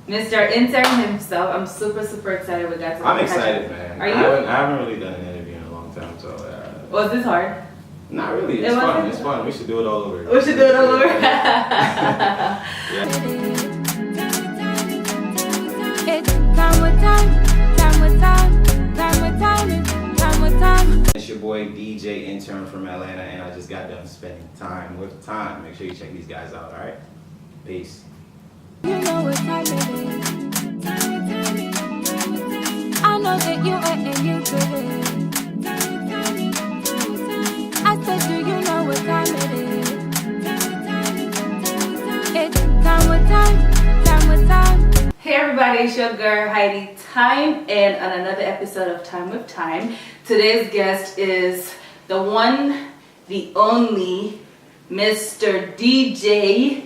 Mr. Inturn himself. I'm super excited we got to I'm excited, man. Are you? I haven't really done an interview in a long time, so. Was this hard? Not really. It's fun. It's fun. We should do it all over. We should do it all over. Yeah. It's time with time. It's your boy DJ Intern from Atlanta, and I just got done spending time with time. Make sure you check these guys out. All right. Peace. You know what time it is. I know that you ain't used to it. I said, do you know what time it is? It's time with time. Hey everybody, it's your girl Heidi Time, and on another episode of Time with Time. Today's guest is the one, the only, Mr. DJ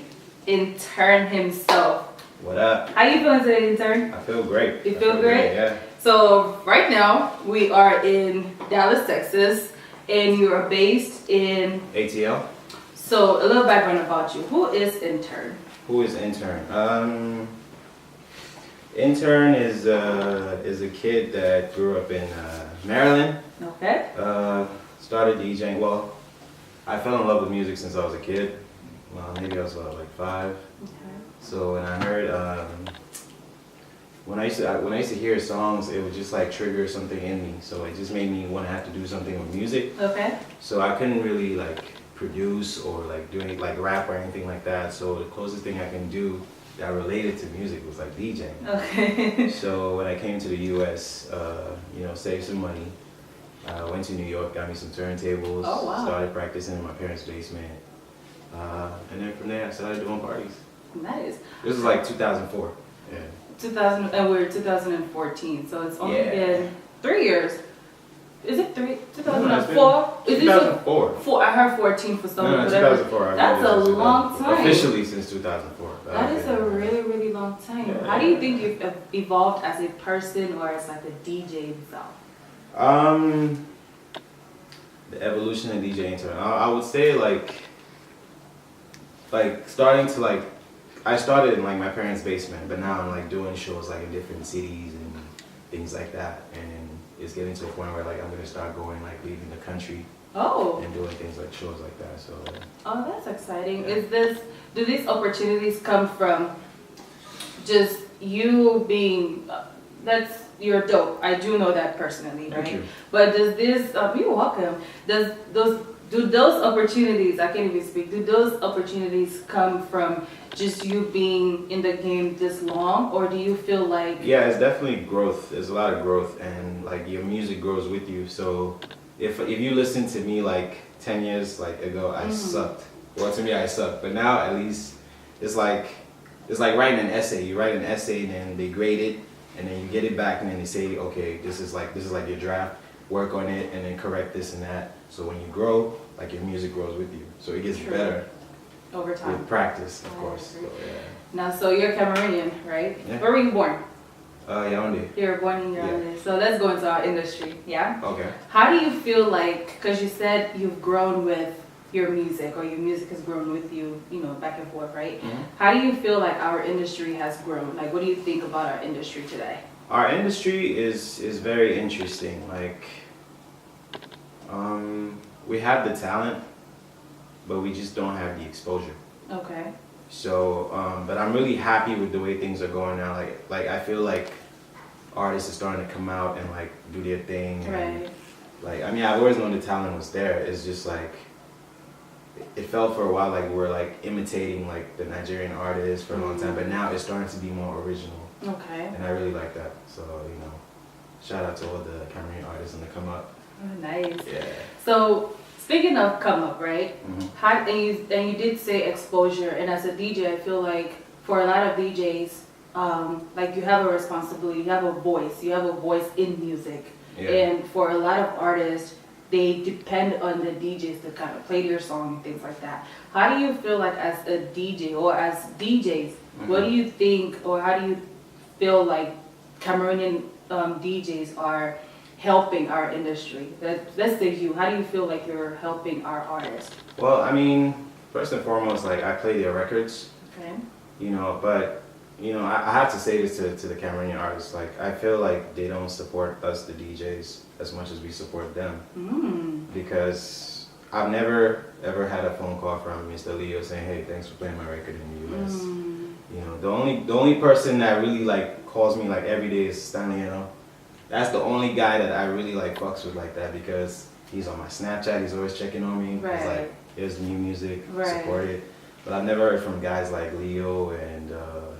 Inturn himself. What up? How you feeling today, Intern? I feel great. You feel great? Yeah. So right now we are in Dallas, Texas, and you are based in ATL. So a little background about you. Who is Intern? Who is Intern? Intern is a kid that grew up in Maryland. Okay. Started DJing. Well, I fell in love with music since I was a kid. Maybe I was like 5. Okay. So when I heard, when I used to hear songs, it would just like trigger something in me. So it just made me want to have to do something with music. Okay. So I couldn't really like produce or like do any like rap or anything like that. So the closest thing I can do that related to music was like DJing. Okay. So when I came to the U.S., saved some money. Went to New York, got me some turntables. Oh, wow. Started practicing in my parents' basement. And then from there, I started doing parties. Nice. This was like 2004. Yeah. 2000, and we're 2014, so it's only Yeah. been 3 years. Is it 3? No, it's 2004? Is it 2004. 4? I heard 14 for some No, whatever. 2004. That's a long time. Officially since 2004. That is a really long time. Yeah. How do you think you've evolved as a person or as like a DJ himself? The evolution of DJ Intern. I would say like starting to like, I started in like my parents' basement, but now I'm like doing shows like in different cities and things like that, and it's getting to a point where like I'm gonna start going like leaving the country. Oh. And doing things like shows like that. So. Oh, that's exciting. Do these opportunities come from just you being? You're dope. I do know that personally, right? Thank you. But does this? You're welcome. Do those opportunities? I can't even speak. Do those opportunities come from just you being in the game this long, or do you feel like? Yeah, it's definitely growth. There's a lot of growth, and like your music grows with you. So if you listen to me like 10 years ago, I sucked. Well, to me, I sucked. But now at least it's like writing an essay. You write an essay, and then they grade it, and then you get it back, and then they say, okay, this is like your draft. Work on it, and then correct this and that. So when you grow, like your music grows with you. So it gets better Over time. with practice, of course. So, yeah. Now, so you're Cameroonian, right? Yeah. Where were you born? Yaoundé. You were born in Yaoundé. So let's go into our industry, yeah? Okay. How do you feel like, because you said you've grown with your music, or your music has grown with you, back and forth, right? Mm-hmm. How do you feel like our industry has grown? Like, what do you think about our industry today? Our industry is very interesting. Like, we have the talent, but we just don't have the exposure. Okay. So, but I'm really happy with the way things are going now. Like I feel like artists are starting to come out and like do their thing. Right. And, I've always known the talent was there. It's just like, it felt for a while like we were like imitating like the Nigerian artists for a long time, but now it's starting to be more original. Okay. And I really like that. So, shout out to all the Cameroonian artists on the come up. Oh, nice. Yeah. So, speaking of come up, right? Mm-hmm. And you did say exposure, and as a DJ, I feel like for a lot of DJs, like you have a responsibility, you have a voice in music. Yeah. And for a lot of artists, they depend on the DJs to kind of play their song and things like that. How do you feel like as a DJ or as DJs, what do you think, or how do you feel like Cameroonian DJs are helping our industry? Let's say you. How do you feel like you're helping our artists? Well, first and foremost, like I play their records. Okay. But you know, I have to say this to the Cameroonian artists. Like, I feel like they don't support us, the DJs, as much as we support them. Because I've never ever had a phone call from Mr. Leo saying, "Hey, thanks for playing my record in the US." You know, the only person that really like calls me like every day is Stanley. You know, that's the only guy that I really like fucks with like that because he's on my Snapchat. He's always checking on me. Right. He's like, "Here's new music, Right. support it." But I've never heard from guys like Leo and a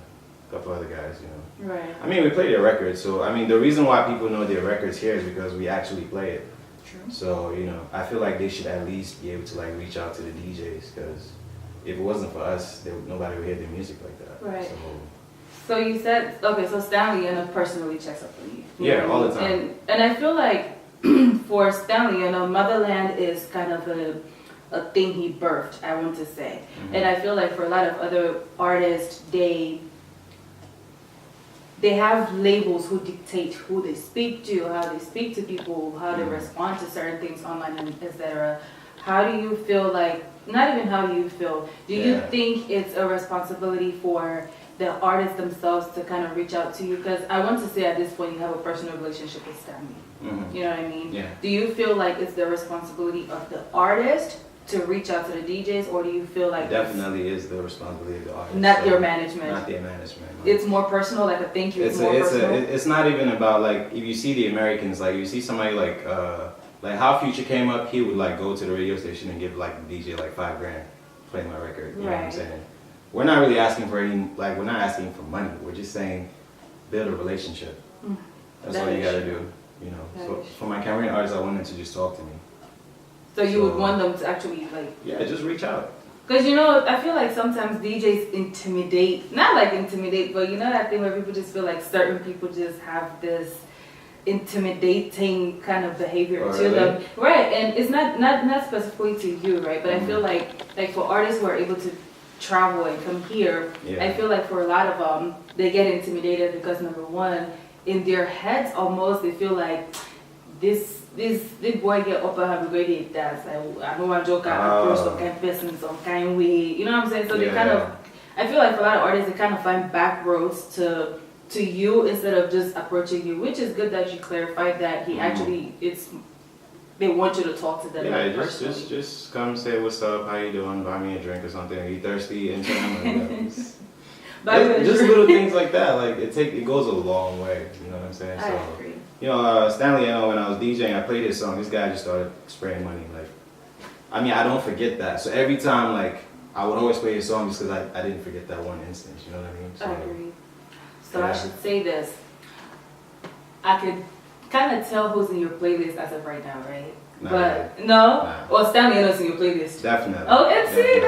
couple other guys, you know. Right. I mean, we play their records, so I mean, the reason why people know their records here is because we actually play it. True. So, you know, I feel like they should at least be able to like reach out to the DJs because if it wasn't for us, nobody would hear their music like that. Right. So, So you said, okay, so Stanley personally checks up on you. yeah, all the time. And I feel like for Stanley, you know, Motherland is kind of a thing he birthed, I want to say. And I feel like for a lot of other artists, they have labels who dictate who they speak to, how they speak to people, how they respond to certain things online, and etc. How do you feel like, not even how do you feel, do you think it's a responsibility for the artists themselves to kind of reach out to you? Because I want to say at this point you have a personal relationship with Stanley. You know what I mean? Yeah. Do you feel like it's the responsibility of the artist to reach out to the DJs, or do you feel like Definitely is the responsibility of the artist. not your management? Not their management. It's more personal, like a thank you. It's more personal. It's not even about like if you see the Americans, like you see somebody like how Future came up, he would like go to the radio station and give like the DJ like $5,000 playing my record. You know what I'm saying? We're not really asking for any, like we're not asking for money. We're just saying build a relationship. That's all you gotta do. You know. So for my Cameroonian artists, I want them to just talk to me. So you would want them to actually like... Yeah, just reach out. Because, you know, I feel like sometimes DJs intimidate, not like intimidate, but you know that thing where people just feel like certain people just have this intimidating kind of behavior to them. Right, and it's not specifically to you, right? But I feel like for artists who are able to travel and come here, I feel like for a lot of them, they get intimidated because number one, in their heads almost, they feel like this boy get up and have a great dance. I don't want to joke out approach some kind of person, some kind of way. You know what I'm saying? So they kind of, I feel like for a lot of artists, they kind of find back roads to you instead of just approaching you, which is good that you clarified that he actually, they want you to talk to them. Yeah, just come say what's up, how you doing, buy me a drink or something. Are you thirsty? And just little things like that. Like it goes a long way. You know what I'm saying? I agree. You know, Stanley, you know, when I was DJing, I played his song. This guy just started spraying money. Like, I mean, I don't forget that. So every time, like, I would always play his song just because I didn't forget that one instance. You know what I mean? So, I agree. So I should say this. I could kind of tell who's in your playlist as of right now, right? Well, Stanley is in your playlist. Definitely. Oh, and see,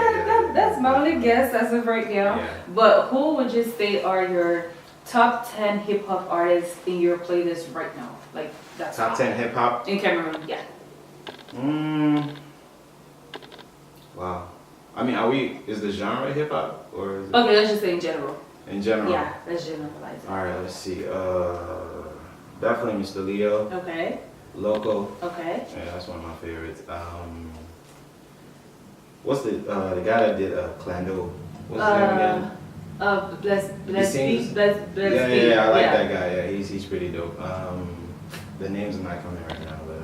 that's my only guess as of right now. Yeah. But who would you say are your top 10 hip hop artists in your playlist right now? Like that's top 10 hip hop in Cameroon, yeah. Wow. I mean, is the genre hip hop or? Is it Okay, let's just say in general. In general. Yeah, let's generalize it. All right, let's see. Definitely Mr. Leo. Okay. Loco. Okay. Yeah, that's one of my favorites. What's the guy that did Clando? What's his name again? Bless Beat. Yeah, I like that guy. Yeah, he's pretty dope. The names are not coming right now, but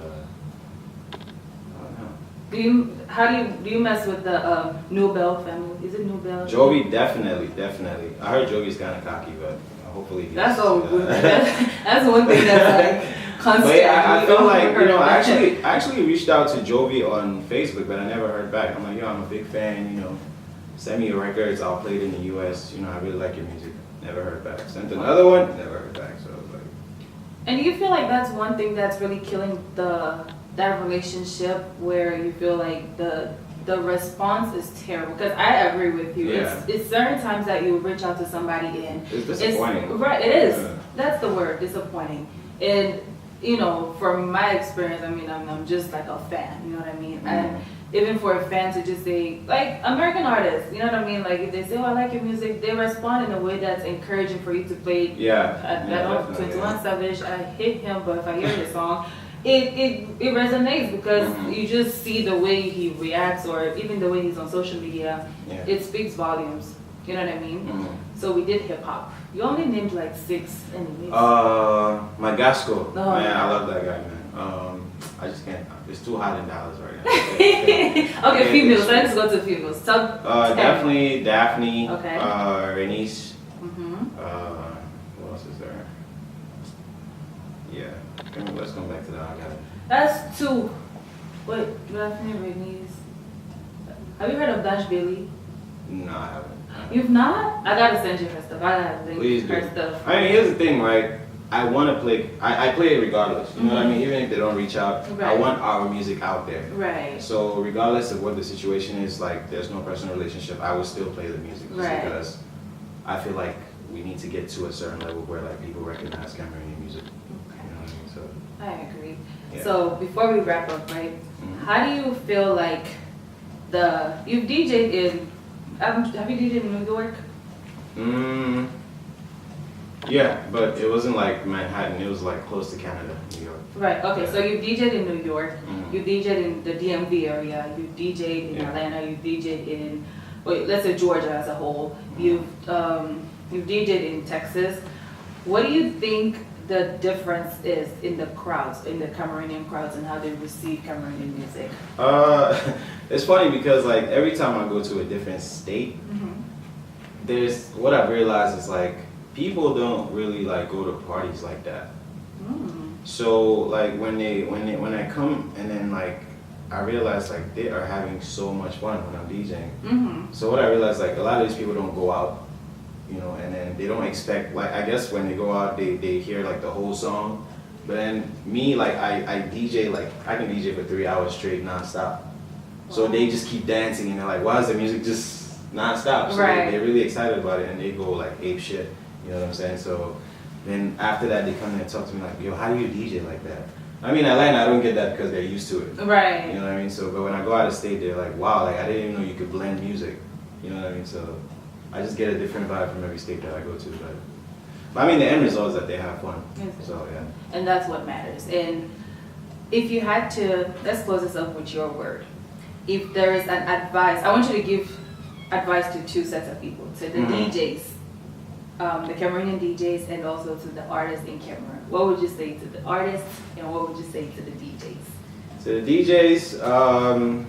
I don't know. Do you mess with the Nobel family? Is it Nobel? Jovi, definitely. I heard Jovi's kind of cocky, but hopefully he's... That's all good. That's one thing that's like constant. But yeah, I feel like, you know, I actually reached out to Jovi on Facebook, but I never heard back. I'm like, yo, I'm a big fan, you know. Send me your records, I'll play it in the US. You know, I really like your music. Never heard back. Sent another one, never heard back. So I was like... And do you feel like that's one thing that's really killing that relationship where you feel like the response is terrible? Because I agree with you. Yeah. It's certain times that you reach out to somebody and it's disappointing. Right, it is. Yeah. That's the word, disappointing. And you know, from my experience, I mean, I'm just like a fan. You know what I mean? And even for a fan to just say, like American artists, you know what I mean? Like if they say, "Oh, I like your music," they respond in a way that's encouraging for you to play. Yeah. I don't 21 Savage. I hate him, but if I hear his song, it resonates because you just see the way he reacts, or even the way he's on social media. Yeah. It speaks volumes. You know what I mean? Mhm. So we did hip hop. You only named like 6 anyways. My Gasco. Oh, Man, yeah. I love that guy, man. I just can't. It's too hot in Dallas right now. Okay, females. Let's go to females. Top 10. Definitely Daphne. Okay. Renice. Mm-hmm. Who else is there? Yeah. Let's come back to that. I got it. That's 2. Wait, Daphne Renice. Have you heard of Dash Bailey? No, I haven't. You've not? I gotta send you her stuff. I gotta link Please do. her stuff. I mean, here's the thing, right? I want to play. I play it regardless. You know what I mean? Even if they don't reach out, I Right. want our music out there. Right. So regardless of what the situation is, like there's no personal relationship, I will still play the music just Right. because I feel like we need to get to a certain level where like people recognize Cameroonian music. Okay. You know what I mean? So I agree. Yeah. So before we wrap up, right? Mhm. How do you feel like you've DJed in? Have you DJed in New York? Yeah, but it wasn't like Manhattan. It was like close to Canada, New York. Right. Okay. So you DJed in New York. Mhm. You DJed in the DMV area. You DJed in Yeah. Atlanta. You DJed in, let's say Georgia as a whole. You've DJed in Texas. What do you think the difference is in the crowds, in the Cameroonian crowds, and how they receive Cameroonian music? It's funny because like every time I go to a different state, there's what I've realized is like people don't really like go to parties like that. So like when I come and then like I realize like they are having so much fun when I'm DJing. So what I realized like a lot of these people don't go out, you know, and then they don't expect like I guess when they go out they hear like the whole song, but then me like I DJ like I can DJ for 3 hours straight nonstop. So they just keep dancing and they're like, why is the music just nonstop? So Right. they're really excited about it and they go like ape shit. You know what I'm saying? So then after that they come in and talk to me like, yo, how do you DJ like that? I mean, Atlanta, I don't get that because they're used to it. Right. You know what I mean? So, but when I go out of state, they're like, wow, like I didn't even know you could blend music. You know what I mean? So I just get a different vibe from every state that I go to. But I mean, the end result is that they have fun. So yeah. And that's what matters. And if you had to, let's close this up with your word. If there is an advice, I want you to give advice to 2 sets of people, to the DJs, the Cameroonian DJs, and also to the artists in Cameroon. What would you say to the artists, and what would you say to the DJs? So the DJs,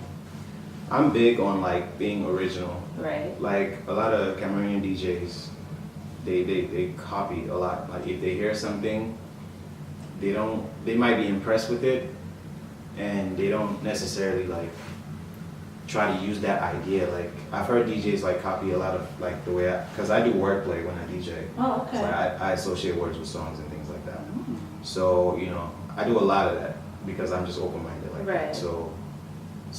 I'm big on like being original. Right. Like a lot of Cameroonian DJs, they copy a lot. Like if they hear something, they might be impressed with it, and they don't necessarily like try to use that idea. Like I've heard DJs like copy a lot of like the way because I do wordplay when I DJ. Oh, okay. So I associate words with songs and things like that. So you know I do a lot of that because I'm just open-minded like Right. that. So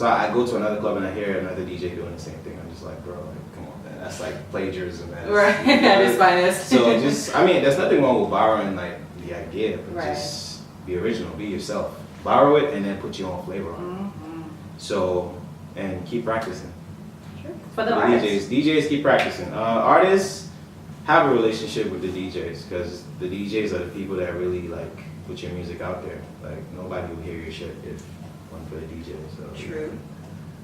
I go to another club and I hear another DJ doing the same thing. I'm just like, bro, like, come on, man, that's like plagiarism, man. Right. At its finest. So just, I mean, there's nothing wrong with borrowing like the idea, but Right. just be original, be yourself. Borrow it and then put your own flavor on it. So, and keep practicing. For the artists. DJs keep practicing. Artists have a relationship with the DJs because the DJs are the people that really like put your music out there. Like nobody will hear your shit if it wasn't for the DJ. So True.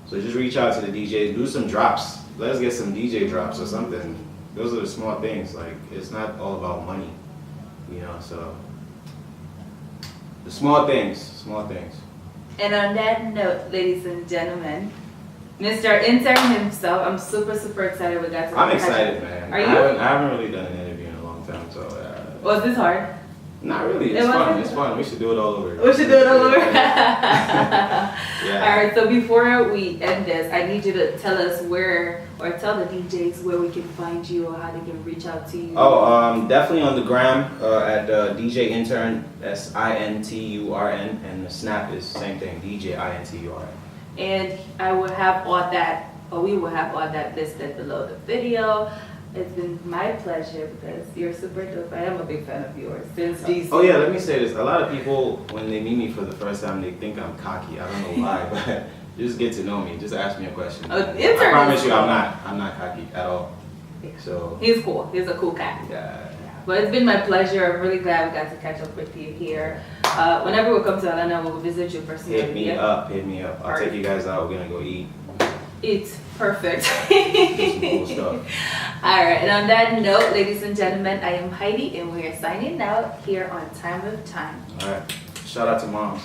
So just reach out to the DJs, do some drops. Let's get some DJ drops or something. Those are the small things. Like it's not all about money, you know. So the small things. And on that note, ladies and gentlemen, Mr. Intern himself, I'm super, super excited we got to I'm catch excited, up. man. Are you? I haven't really done an interview in a long time, so Was this hard? not really. It It's fun. wasn't? It's fun. We should do it all over. We should do it all over. Yeah. Alright, so before we end this, I need you to tell us where, or tell the DJs where we can find you or how they can reach out to you. Definitely on the gram at DJ Intern, SINTURN, and the Snap is same thing, DJ INTURN. And I will have all that, or we will have all that listed below the video. It's been my pleasure because you're super dope. I am a big fan of yours since DC. Oh yeah, let me say this. A lot of people, when they meet me for the first time, they think I'm cocky. I don't know why, but just get to know me. Just ask me a question. I Intern promise is you, cool. I'm not cocky at all. So He's cool. He's a cool cat. yeah. But it's been my pleasure. I'm really glad we got to catch up with you here. Whenever we come to Atlanta, we'll visit you personally. Hit me up. I'll take you guys out. We're gonna go eat. It's perfect. Some cool stuff. All right, and on that note, ladies and gentlemen, I am Heidi, and we are signing out here on Time with Time. All right. Shout out to moms.